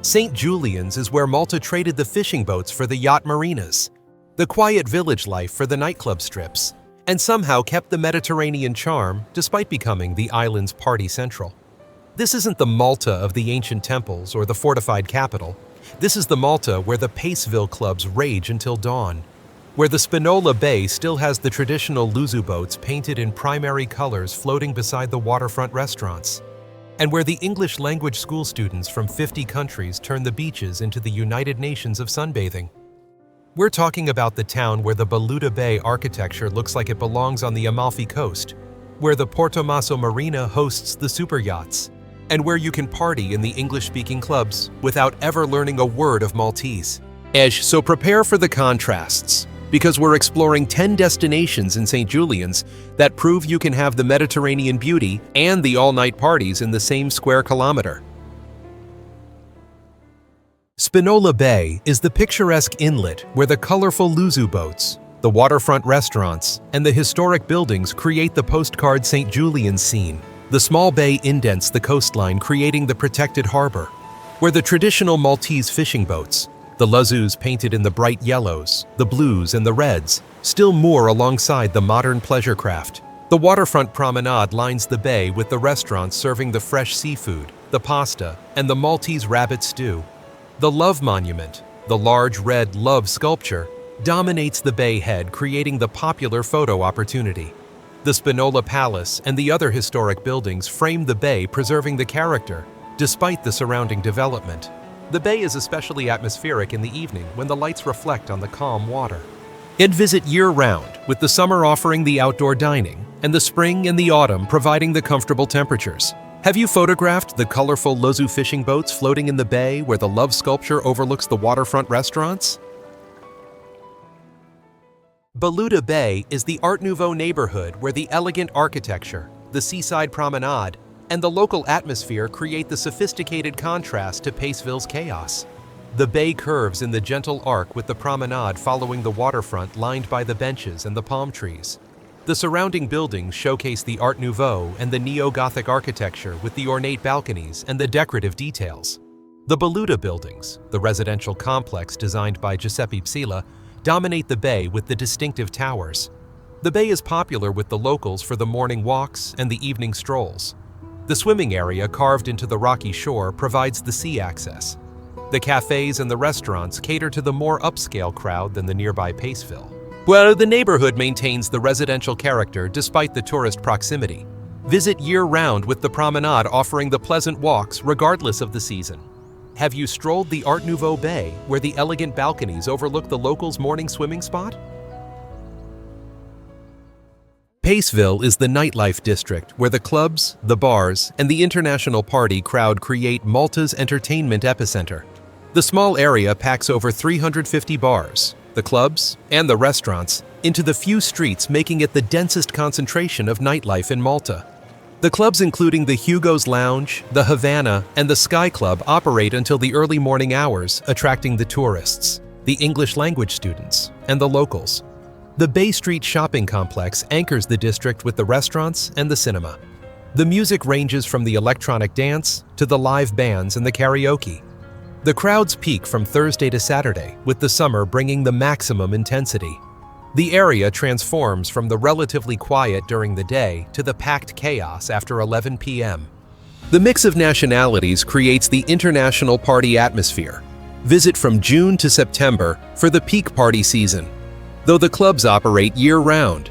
St. Julian's is where Malta traded the fishing boats for the yacht marinas, the quiet village life for the nightclub strips, and somehow kept the Mediterranean charm despite becoming the island's party central. This isn't the Malta of the ancient temples or the fortified capital. This is the Malta where the Paceville clubs rage until dawn, where the Spinola Bay still has the traditional luzu boats painted in primary colors floating beside the waterfront restaurants, and where the English language school students from 50 countries turn the beaches into the United Nations of sunbathing. We're talking about the town where the Balluta Bay architecture looks like it belongs on the Amalfi Coast, where the Portomaso Marina hosts the super yachts, and where you can party in the English-speaking clubs without ever learning a word of Maltese. So prepare for the contrasts, because we're exploring 10 destinations in St. Julian's that prove you can have the Mediterranean beauty and the all-night parties in the same square kilometer. Spinola Bay is the picturesque inlet where the colorful luzu boats, the waterfront restaurants, and the historic buildings create the postcard St. Julian's scene. The small bay indents the coastline, creating the protected harbor, where the traditional Maltese fishing boats, the luzus painted in the bright yellows, the blues, and the reds, still moor alongside the modern pleasure craft. The waterfront promenade lines the bay with the restaurants serving the fresh seafood, the pasta, and the Maltese rabbit stew. The Love Monument, the large red love sculpture, dominates the bay head, creating the popular photo opportunity. The Spinola Palace and the other historic buildings frame the bay, preserving the character, despite the surrounding development. The bay is especially atmospheric in the evening when the lights reflect on the calm water. And visit year-round, with the summer offering the outdoor dining, and the spring and the autumn providing the comfortable temperatures. Have you photographed the colorful luzu fishing boats floating in the bay where the love sculpture overlooks the waterfront restaurants? Balluta Bay is the Art Nouveau neighborhood where the elegant architecture, the seaside promenade, and the local atmosphere create the sophisticated contrast to Paceville's chaos. The bay curves in the gentle arc with the promenade following the waterfront lined by the benches and the palm trees. The surrounding buildings showcase the Art Nouveau and the neo-Gothic architecture with the ornate balconies and the decorative details. The Balluta buildings, the residential complex designed by Giuseppe Psila, dominate the bay with the distinctive towers. The bay is popular with the locals for the morning walks and the evening strolls. The swimming area carved into the rocky shore provides the sea access. The cafes and the restaurants cater to the more upscale crowd than the nearby Paceville. Well, the neighborhood maintains the residential character despite the tourist proximity. Visit year-round with the promenade offering the pleasant walks regardless of the season. Have you strolled the Art Nouveau Bay where the elegant balconies overlook the locals' morning swimming spot? Paceville is the nightlife district where the clubs, the bars, and the international party crowd create Malta's entertainment epicenter. The small area packs over 350 bars, the clubs, and the restaurants into the few streets, making it the densest concentration of nightlife in Malta. The clubs including the Hugo's Lounge, the Havana, and the Sky Club operate until the early morning hours, attracting the tourists, the English language students, and the locals. The Bay Street shopping complex anchors the district with the restaurants and the cinema. The music ranges from the electronic dance to the live bands and the karaoke. The crowds peak from Thursday to Saturday, with the summer bringing the maximum intensity. The area transforms from the relatively quiet during the day to the packed chaos after 11 p.m. The mix of nationalities creates the international party atmosphere. Visit from June to September for the peak party season, though the clubs operate year-round.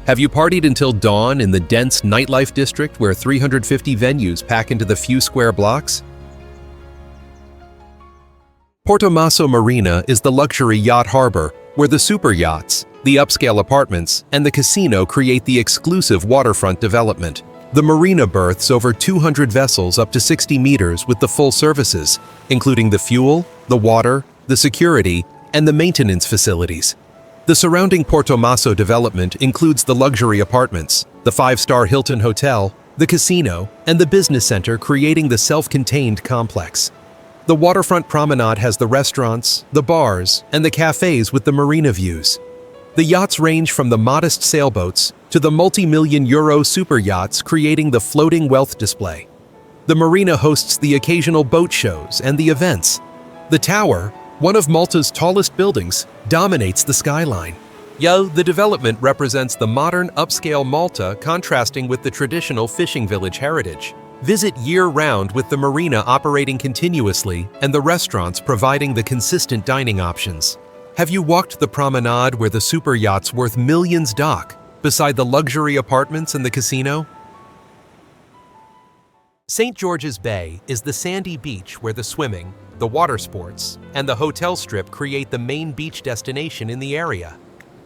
Have you partied until dawn in the dense nightlife district where 350 venues pack into the few square blocks? Portomaso Marina is the luxury yacht harbor where the super yachts, the upscale apartments, and the casino create the exclusive waterfront development. The marina berths over 200 vessels up to 60 meters with the full services, including the fuel, the water, the security, and the maintenance facilities. The surrounding Portomaso development includes the luxury apartments, the 5-star Hilton Hotel, the casino, and the business center, creating the self-contained complex. The waterfront promenade has the restaurants, the bars, and the cafes with the marina views. The yachts range from the modest sailboats to the multi-million euro super yachts, creating the floating wealth display. The marina hosts the occasional boat shows and the events. The tower, one of Malta's tallest buildings, dominates the skyline. The development represents the modern upscale Malta contrasting with the traditional fishing village heritage. Visit year-round with the marina operating continuously and the restaurants providing the consistent dining options. Have you walked the promenade where the super yachts worth millions dock, beside the luxury apartments and the casino? St. George's Bay is the sandy beach where the swimming, the water sports, and the hotel strip create the main beach destination in the area.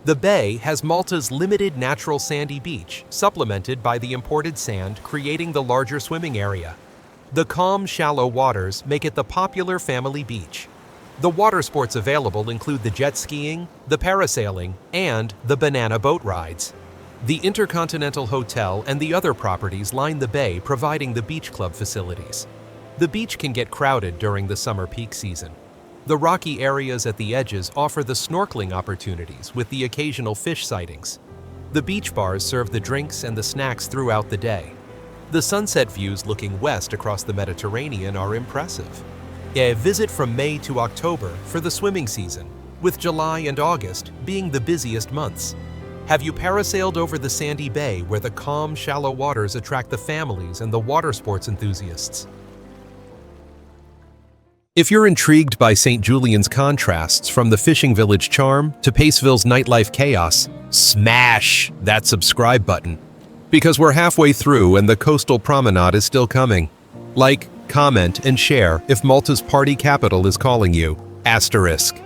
The bay has Malta's limited natural sandy beach, supplemented by the imported sand, creating the larger swimming area. The calm, shallow waters make it the popular family beach. The water sports available include the jet skiing, the parasailing, and the banana boat rides. The Intercontinental Hotel and the other properties line the bay, providing the beach club facilities. The beach can get crowded during the summer peak season. The rocky areas at the edges offer the snorkeling opportunities with the occasional fish sightings. The beach bars serve the drinks and the snacks throughout the day. The sunset views looking west across the Mediterranean are impressive. A visit from May to October for the swimming season, with July and August being the busiest months. Have you parasailed over the sandy bay where the calm, shallow waters attract the families and the water sports enthusiasts? If you're intrigued by St. Julian's contrasts from the fishing village charm to Paceville's nightlife chaos, smash that subscribe button. Because we're halfway through and the coastal promenade is still coming. Like, comment, and share if Malta's party capital is calling you. Asterisk.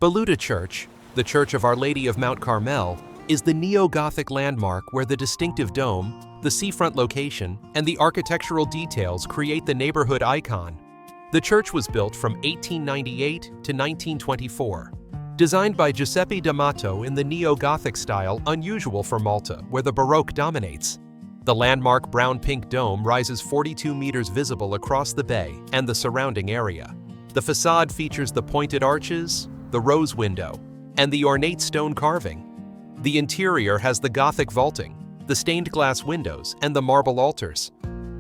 Balluta Church, the Church of Our Lady of Mount Carmel, is the neo-Gothic landmark where the distinctive dome, the seafront location, and the architectural details create the neighborhood icon. The church was built from 1898 to 1924. Designed by Giuseppe D'Amato in the neo-Gothic style unusual for Malta, where the Baroque dominates. The landmark brown-pink dome rises 42 meters visible across the bay and the surrounding area. The facade features the pointed arches, the rose window, and the ornate stone carving. The interior has the Gothic vaulting, the stained glass windows, and the marble altars.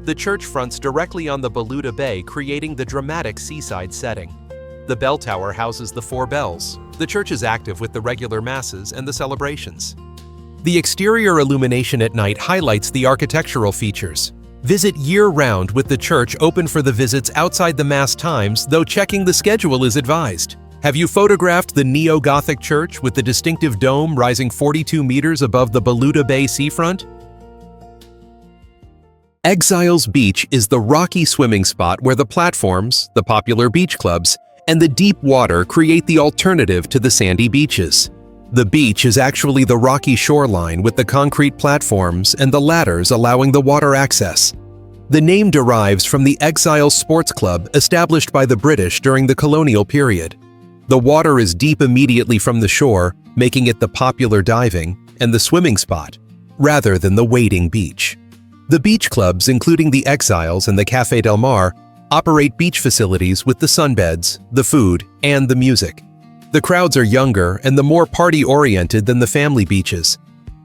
The church fronts directly on the Balluta Bay, creating the dramatic seaside setting. The bell tower houses the 4 bells. The church is active with the regular masses and the celebrations. The exterior illumination at night highlights the architectural features. Visit year-round with the church open for the visits outside the mass times, though checking the schedule is advised. Have you photographed the neo-Gothic church with the distinctive dome rising 42 meters above the Balluta Bay seafront? Exiles Beach is the rocky swimming spot where the platforms, the popular beach clubs, and the deep water create the alternative to the sandy beaches. The beach is actually the rocky shoreline with the concrete platforms and the ladders allowing the water access. The name derives from the Exiles Sports Club established by the British during the colonial period. The water is deep immediately from the shore, making it the popular diving and the swimming spot, rather than the wading beach. The beach clubs, including the Exiles and the Café Del Mar, operate beach facilities with the sunbeds, the food, and the music. The crowds are younger and the more party-oriented than the family beaches.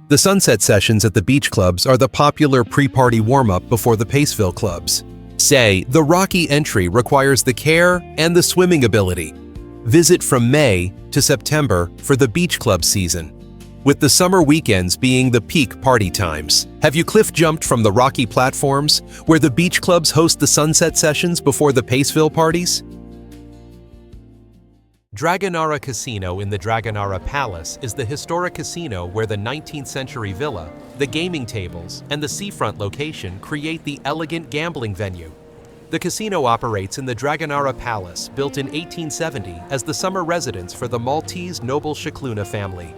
The sunset sessions at the beach clubs are the popular pre-party warm-up before the Paceville clubs. The rocky entry requires the care and the swimming ability. Visit from May to September for the beach club season, with the summer weekends being the peak party times. Have you cliff jumped from the rocky platforms where the beach clubs host the sunset sessions before the Paceville parties? Dragonara Casino in the Dragonara Palace is the historic casino where the 19th century villa, the gaming tables, and the seafront location create the elegant gambling venue. The casino operates in the Dragonara Palace, built in 1870 as the summer residence for the Maltese noble Scicluna family.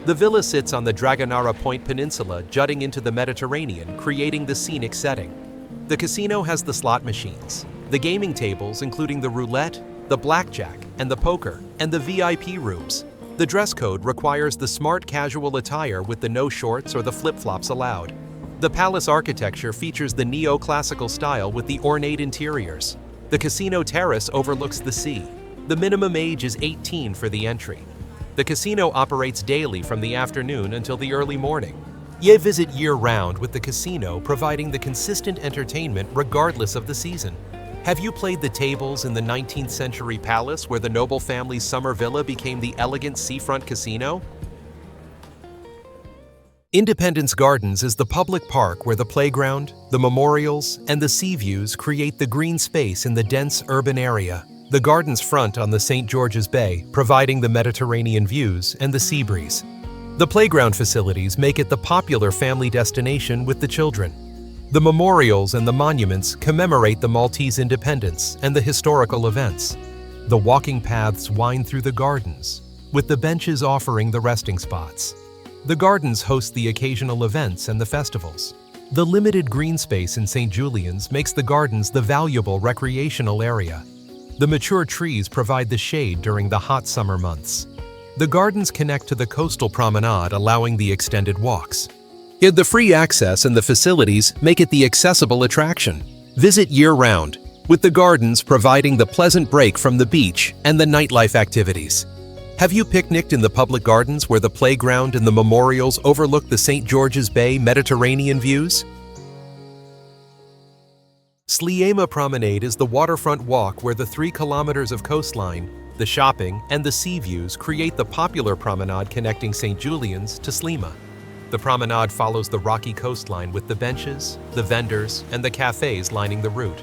The villa sits on the Dragonara Point Peninsula, jutting into the Mediterranean, creating the scenic setting. The casino has the slot machines, the gaming tables including the roulette, the blackjack, and the poker, and the VIP rooms. The dress code requires the smart casual attire with the no shorts or the flip-flops allowed. The palace architecture features the neo-classical style with the ornate interiors. The casino terrace overlooks the sea. The minimum age is 18 for the entry. The casino operates daily from the afternoon until the early morning. Ye visit year-round with the casino providing the consistent entertainment regardless of the season. Have you played the tables in the 19th century palace where the noble family's summer villa became the elegant seafront casino? Independence Gardens is the public park where the playground, the memorials, and the sea views create the green space in the dense urban area. The gardens front on the St. George's Bay, providing the Mediterranean views and the sea breeze. The playground facilities make it the popular family destination with the children. The memorials and the monuments commemorate the Maltese independence and the historical events. The walking paths wind through the gardens, with the benches offering the resting spots. The gardens host the occasional events and the festivals. The limited green space in St. Julian's makes the gardens the valuable recreational area. The mature trees provide the shade during the hot summer months. The gardens connect to the coastal promenade, allowing the extended walks. Yet the free access and the facilities make it the accessible attraction. Visit year-round, with the gardens providing the pleasant break from the beach and the nightlife activities. Have you picnicked in the public gardens where the playground and the memorials overlook the St. George's Bay Mediterranean views? Sliema Promenade is the waterfront walk where the 3 kilometers of coastline, the shopping, and the sea views create the popular promenade connecting St. Julian's to Sliema. The promenade follows the rocky coastline with the benches, the vendors, and the cafes lining the route.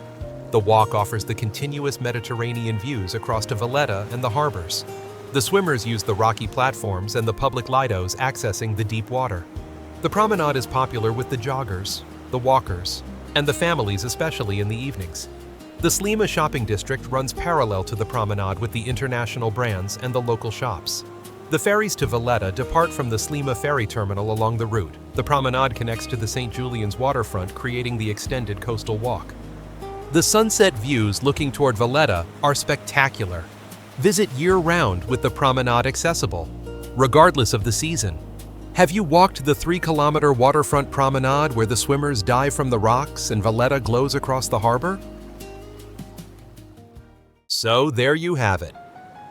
The walk offers the continuous Mediterranean views across to Valletta and the harbors. The swimmers use the rocky platforms and the public lidos accessing the deep water. The promenade is popular with the joggers, the walkers, and the families, especially in the evenings. The Sliema shopping district runs parallel to the promenade with the international brands and the local shops. The ferries to Valletta depart from the Sliema ferry terminal along the route. The promenade connects to the St. Julian's waterfront, creating the extended coastal walk. The sunset views looking toward Valletta are spectacular. Visit year-round with the promenade accessible, regardless of the season. Have you walked the 3-kilometer waterfront promenade where the swimmers dive from the rocks and Valletta glows across the harbor? So there you have it.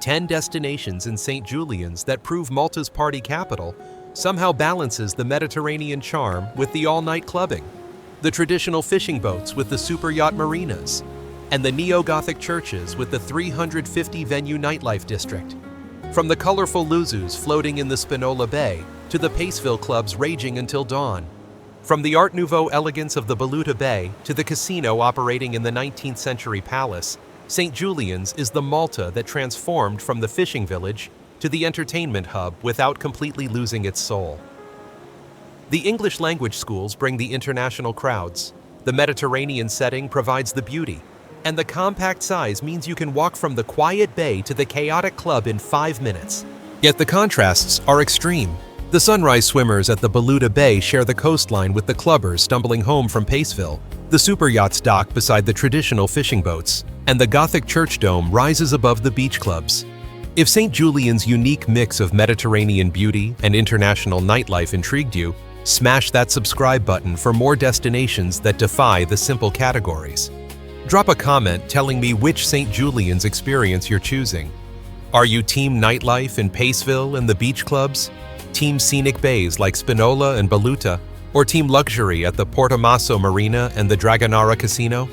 10 destinations in St. Julian's that prove Malta's party capital somehow balances the Mediterranean charm with the all-night clubbing, the traditional fishing boats with the super yacht marinas, and the neo-Gothic churches with the 350-venue nightlife district. From the colorful luzus floating in the Spinola Bay to the Paceville clubs raging until dawn. From the Art Nouveau elegance of the Balluta Bay to the casino operating in the 19th century palace, St. Julian's is the Malta that transformed from the fishing village to the entertainment hub without completely losing its soul. The English language schools bring the international crowds, the Mediterranean setting provides the beauty, and the compact size means you can walk from the quiet bay to the chaotic club in 5 minutes. Yet the contrasts are extreme. The sunrise swimmers at the Balluta Bay share the coastline with the clubbers stumbling home from Paceville. The super yachts dock beside the traditional fishing boats, and the Gothic church dome rises above the beach clubs. If St. Julian's unique mix of Mediterranean beauty and international nightlife intrigued you, smash that subscribe button for more destinations that defy the simple categories. Drop a comment telling me which St. Julian's experience you're choosing. Are you team nightlife in Paceville and the beach clubs? Team scenic bays like Spinola and Balluta? Or team luxury at the Portomaso Marina and the Dragonara Casino?